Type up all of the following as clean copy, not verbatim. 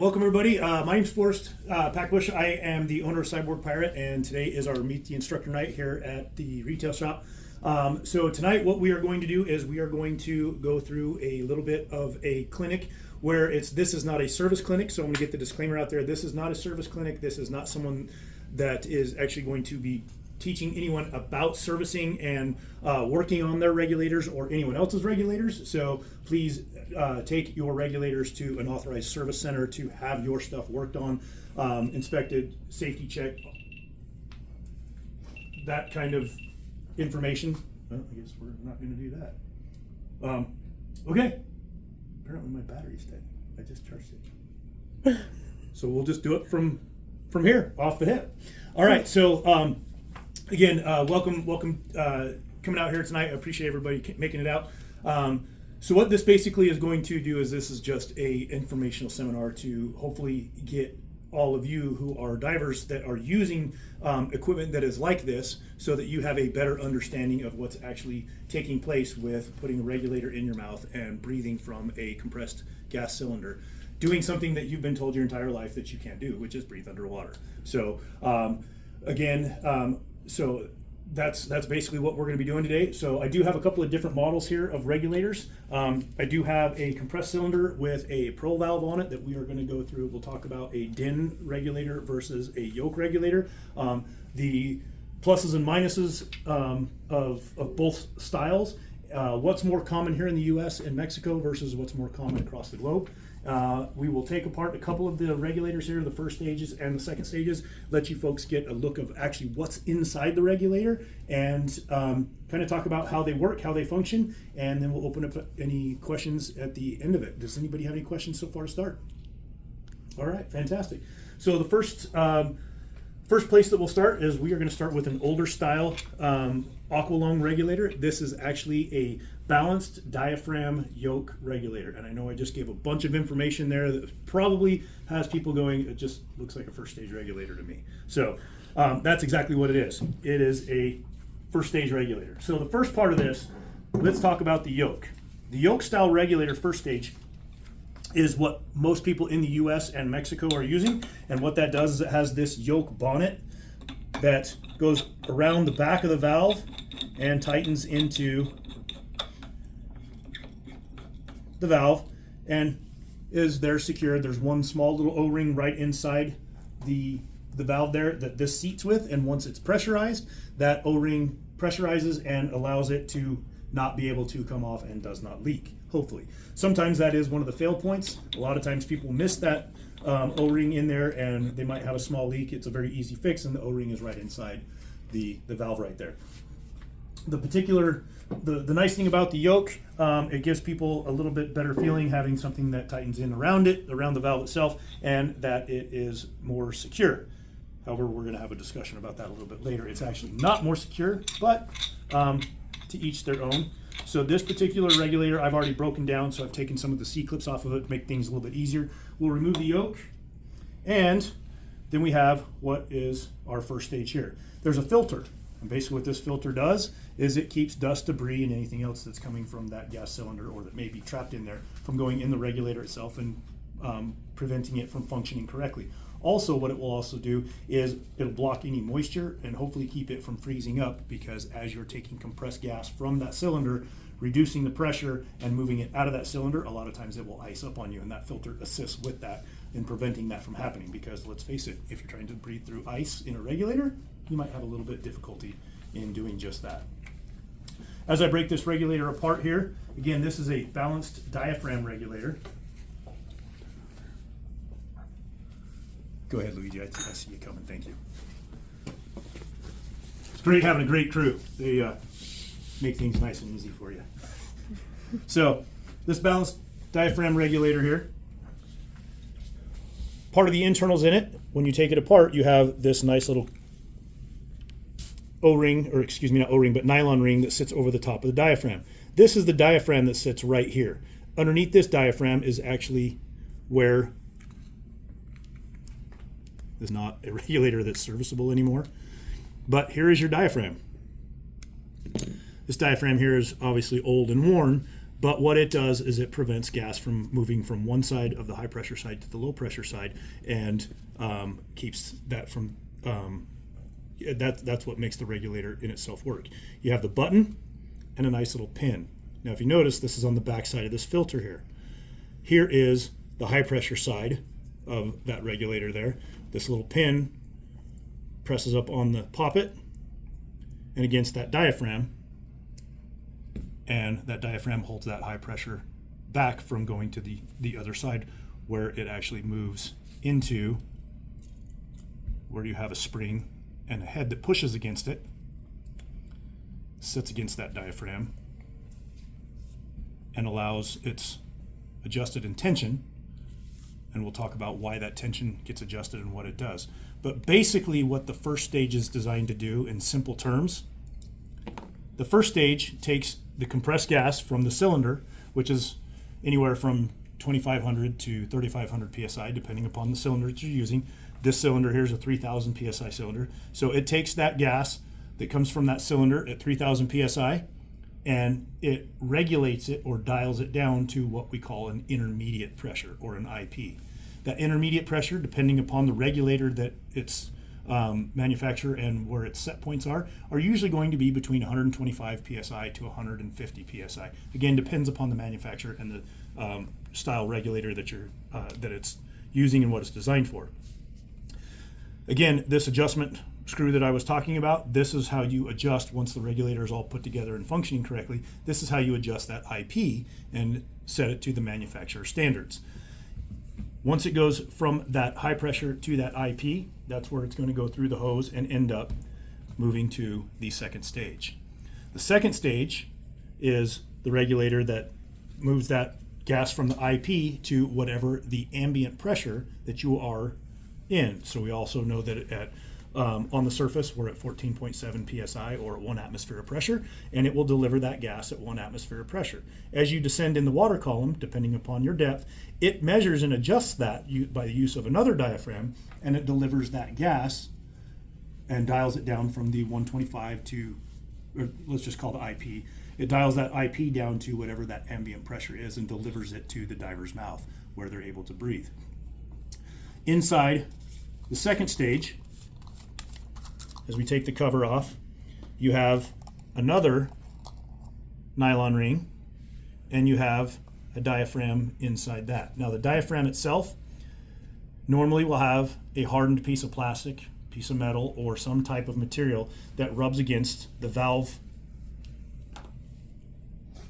Welcome everybody. My name's Forrest Packbush. I am the owner of Cyborg Pirate, and today is our Meet the Instructor night here at the retail shop. So tonight what we are going to do is we are going to go through a little bit of a clinic where this is not a service clinic, so I'm going to get the disclaimer out there. This is not a service clinic. This is not someone that is actually going to be teaching anyone about servicing and working on their regulators or anyone else's regulators. So please take your regulators to an authorized service center to have your stuff worked on, inspected, safety checked, that kind of information. Well, I guess we're not going to do that. Okay. Apparently my battery's dead. I just charged it. So we'll just do it from here, off the hip. All right. So again, welcome coming out here tonight. I appreciate everybody making it out. So what this basically is going to do is this is just a informational seminar to hopefully get all of you who are divers that are using equipment that is like this so that you have a better understanding of what's actually taking place with putting a regulator in your mouth and breathing from a compressed gas cylinder, doing something that you've been told your entire life that you can't do, which is breathe underwater. So so that's basically what we're going to be doing today. So I do have a couple of different models here of regulators. I do have a compressed cylinder with a pearl valve on it that we are going to go through. We'll talk about a DIN regulator versus a yoke regulator. The pluses and minuses of both styles. What's more common here in the US and Mexico versus what's more common across the globe. We will take apart a couple of the regulators here, the first stages and the second stages, let you folks get a look of actually what's inside the regulator and kind of talk about how they work, how they function, and then we'll open up any questions at the end of it. Does anybody have any questions so far to start? All right, fantastic. So the first place that we'll start is we are going to start with an older style aqualung regulator. This is actually a balanced diaphragm yoke regulator, and I know I just gave a bunch of information there that probably has people going, it just looks like a first stage regulator to me. So that's exactly what it is. It is a first stage regulator. So the first part of this, let's talk about the yoke. The yoke style regulator first stage is what most people in the US and Mexico are using, and what that does is it has this yoke bonnet that goes around the back of the valve and tightens into the valve and is there secured. There's one small little O-ring right inside the valve there that this seats with, and once it's pressurized, that O-ring pressurizes and allows it to not be able to come off and does not leak, hopefully. Sometimes that is one of the fail points. A lot of times people miss that O-ring in there and they might have a small leak. It's a very easy fix, and the O-ring is right inside the valve right there. The nice thing about the yoke, it gives people a little bit better feeling having something that tightens in around the valve itself, and that it is more secure. However, we're going to have a discussion about that a little bit later. It's actually not more secure, but to each their own. So this particular regulator I've already broken down, so I've taken some of the C-clips off of it to make things a little bit easier. We'll remove the yoke, and then we have what is our first stage here. There's a filter, and basically what this filter does is it keeps dust, debris, and anything else that's coming from that gas cylinder or that may be trapped in there from going in the regulator itself and preventing it from functioning correctly. Also, what it will also do is it'll block any moisture and hopefully keep it from freezing up, because as you're taking compressed gas from that cylinder, reducing the pressure and moving it out of that cylinder, a lot of times it will ice up on you, and that filter assists with that in preventing that from happening, because let's face it, if you're trying to breathe through ice in a regulator, you might have a little bit of difficulty in doing just that. As I break this regulator apart here, again, this is a balanced diaphragm regulator. Go ahead, Luigi. I see you coming. Thank you. It's great having a great crew. They make things nice and easy for you. So this balanced diaphragm regulator here, part of the internals in it, when you take it apart, you have this nice little O-ring, or excuse me, not O-ring, but nylon ring that sits over the top of the diaphragm. This is the diaphragm that sits right here. Underneath this diaphragm is actually where there's not a regulator that's serviceable anymore. But here is your diaphragm. This diaphragm here is obviously old and worn, But what it does is it prevents gas from moving from one side of the high pressure side to the low pressure side, and keeps that from, that's what makes the regulator in itself work. You have the button and a nice little pin. Now if you notice, this is on the back side of this filter here. Here is the high pressure side of that regulator there. This little pin presses up on the poppet and against that diaphragm, and that diaphragm holds that high pressure back from going to the other side, where it actually moves into where you have a spring and a head that pushes against it, sits against that diaphragm, and allows its adjusted in tension. And we'll talk about why that tension gets adjusted and what it does. But basically what the first stage is designed to do in simple terms, the first stage takes the compressed gas from the cylinder, which is anywhere from 2,500 to 3,500 psi, depending upon the cylinder that you're using. This cylinder here is a 3,000 psi cylinder. So it takes that gas that comes from that cylinder at 3,000 psi, and it regulates it or dials it down to what we call an intermediate pressure, or an IP. That intermediate pressure, depending upon the regulator that its manufacturer and where its set points are usually going to be between 125 psi to 150 psi. Again, depends upon the manufacturer and the style regulator that it's using and what it's designed for. Again, this adjustment screw that I was talking about, this is how you adjust once the regulator is all put together and functioning correctly. This is how you adjust that IP and set it to the manufacturer standards. Once it goes from that high pressure to that IP, that's where it's going to go through the hose and end up moving to the second stage. The second stage is the regulator that moves that gas from the IP to whatever the ambient pressure that you are in. So we also know that at on the surface, we're at 14.7 psi, or at 1 atmosphere of pressure, and it will deliver that gas at 1 atmosphere of pressure. As you descend in the water column, depending upon your depth, it measures and adjusts that by the use of another diaphragm, and it delivers that gas and dials it down from the 125 to, or let's just call the IP. It dials that IP down to whatever that ambient pressure is and delivers it to the diver's mouth, where they're able to breathe. Inside the second stage, as we take the cover off, you have another nylon ring, and you have a diaphragm inside that. Now the diaphragm itself normally will have a hardened piece of plastic, piece of metal, or some type of material that rubs against the valve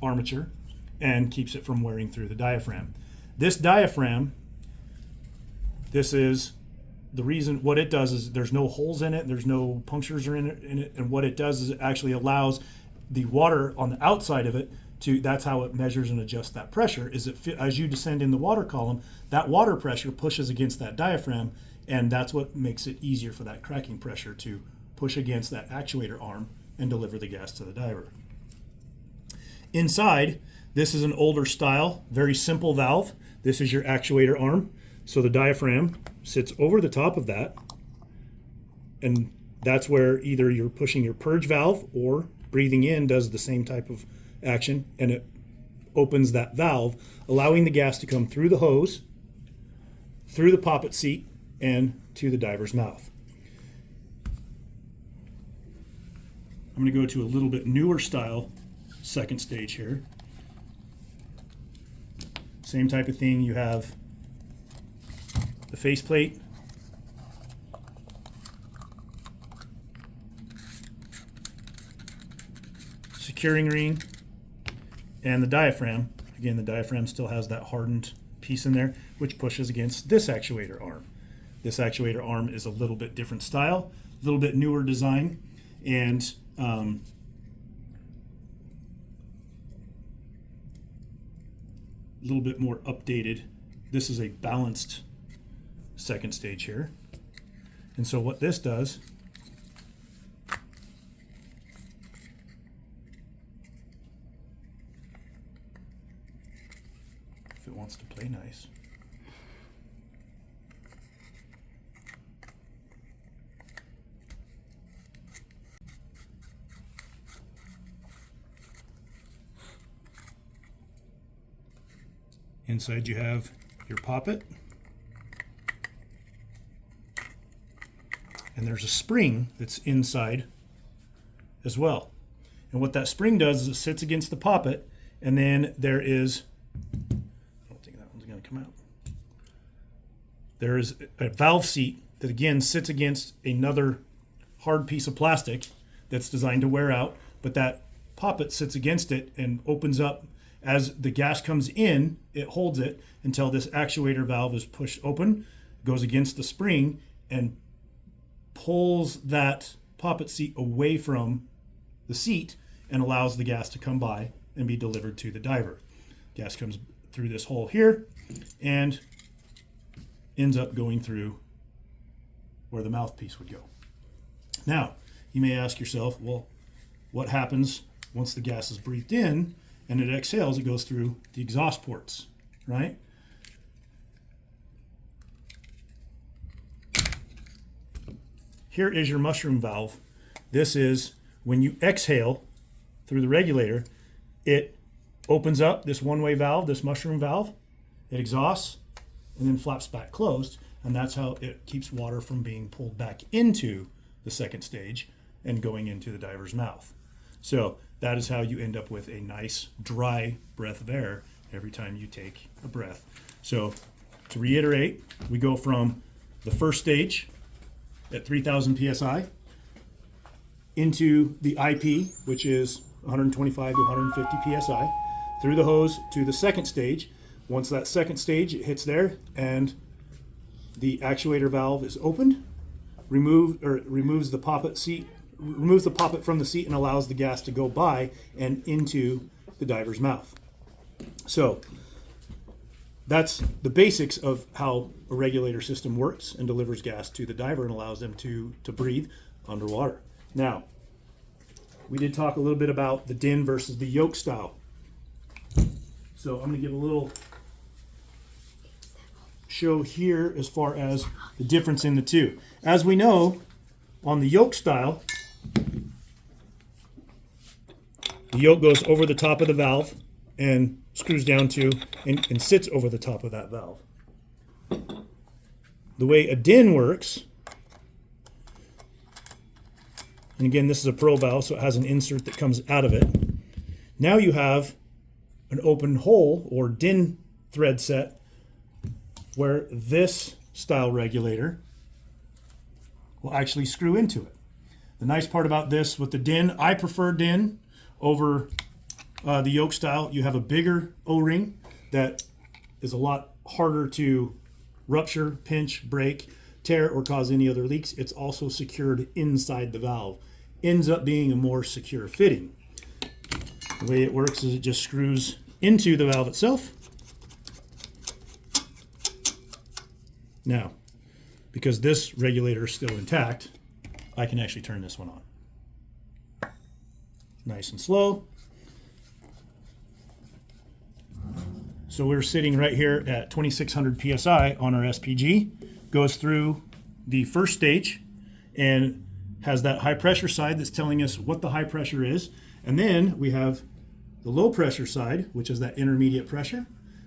armature and keeps it from wearing through the diaphragm. This diaphragm, this is the reason. What it does is there's no holes in it, there's no punctures in it, and what it does is it actually allows the water on the outside of it to, that's how it measures and adjusts that pressure, is as you descend in the water column, that water pressure pushes against that diaphragm, and that's what makes it easier for that cracking pressure to push against that actuator arm and deliver the gas to the diver. Inside, this is an older style, very simple valve. This is your actuator arm. So the diaphragm sits over the top of that, and that's where either you're pushing your purge valve or breathing in does the same type of action, and it opens that valve, allowing the gas to come through the hose, through the poppet seat, and to the diver's mouth. I'm going to go to a little bit newer style second stage here. Same type of thing. You have the faceplate, securing ring, and the diaphragm. Again, the diaphragm still has that hardened piece in there, which pushes against this actuator arm. This actuator arm is a little bit different style, a little bit newer design, and a little bit more updated. This is a balanced second stage here. And so what this does, if it wants to play nice, Inside you have your poppet. And there's a spring that's inside as well. And what that spring does is it sits against the poppet, and then there is, I don't think that one's going to come out. There is a valve seat that again sits against another hard piece of plastic that's designed to wear out, but that poppet sits against it and opens up. As the gas comes in, it holds it until this actuator valve is pushed open, goes against the spring, and pulls that poppet seat away from the seat and allows the gas to come by and be delivered to the diver. Gas comes through this hole here and ends up going through where the mouthpiece would go. Now, you may ask yourself, well, what happens once the gas is breathed in and it exhales? It goes through the exhaust ports, right? Here is your mushroom valve. This is when you exhale through the regulator, it opens up this one-way valve, this mushroom valve, it exhausts, and then flaps back closed, and that's how it keeps water from being pulled back into the second stage and going into the diver's mouth. So that is how you end up with a nice dry breath of air every time you take a breath. So to reiterate, we go from the first stage at 3,000 psi into the IP, which is 125 to 150 psi, through the hose to the second stage. Once that second stage, it hits there and the actuator valve is opened, removes the poppet from the seat and allows the gas to go by and into the diver's mouth. So that's the basics of how a regulator system works and delivers gas to the diver and allows them to breathe underwater. Now, we did talk a little bit about the DIN versus the yoke style. So I'm going to give a little show here as far as the difference in the two. As we know, on the yoke style, the yoke goes over the top of the valve and screws down to and sits over the top of that valve. The way a DIN works, and again, this is a pearl valve, so it has an insert that comes out of it. Now you have an open hole or DIN thread set where this style regulator will actually screw into it. The nice part about this with the DIN, I prefer DIN over the yoke style. You have a bigger O-ring that is a lot harder to rupture, pinch, break, tear, or cause any other leaks. It's also secured inside the valve. Ends up being a more secure fitting. The way it works is it just screws into the valve itself. Now, because this regulator is still intact, I can actually turn this one on. Nice and slow. So we're sitting right here at 2600 psi on our SPG. Goes through the first stage and has that high pressure side that's telling us what the high pressure is. And then we have the low pressure side, which is that intermediate pressure,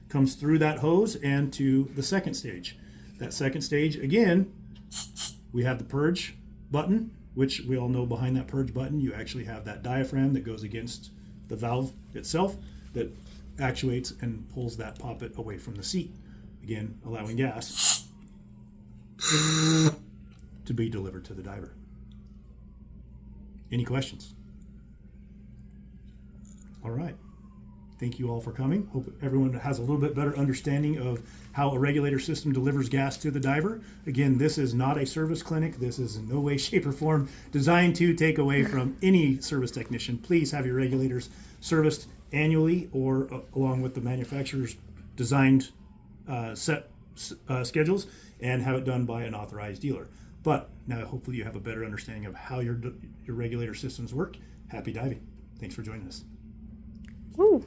comes through that hose and to the second stage. That second stage, again, we have the purge button, which we all know behind that purge button, you actually have that diaphragm that goes against the valve itself that actuates and pulls that poppet away from the seat. Again, allowing gas to be delivered to the diver. Any questions? All right. Thank you all for coming. Hope everyone has a little bit better understanding of how a regulator system delivers gas to the diver. Again, this is not a service clinic. This is in no way, shape, or form designed to take away from any service technician. Please have your regulators serviced annually or along with the manufacturer's designed set schedules, and have it done by an authorized dealer. But now hopefully you have a better understanding of how your regulator systems work. Happy diving. Thanks for joining us. Woo.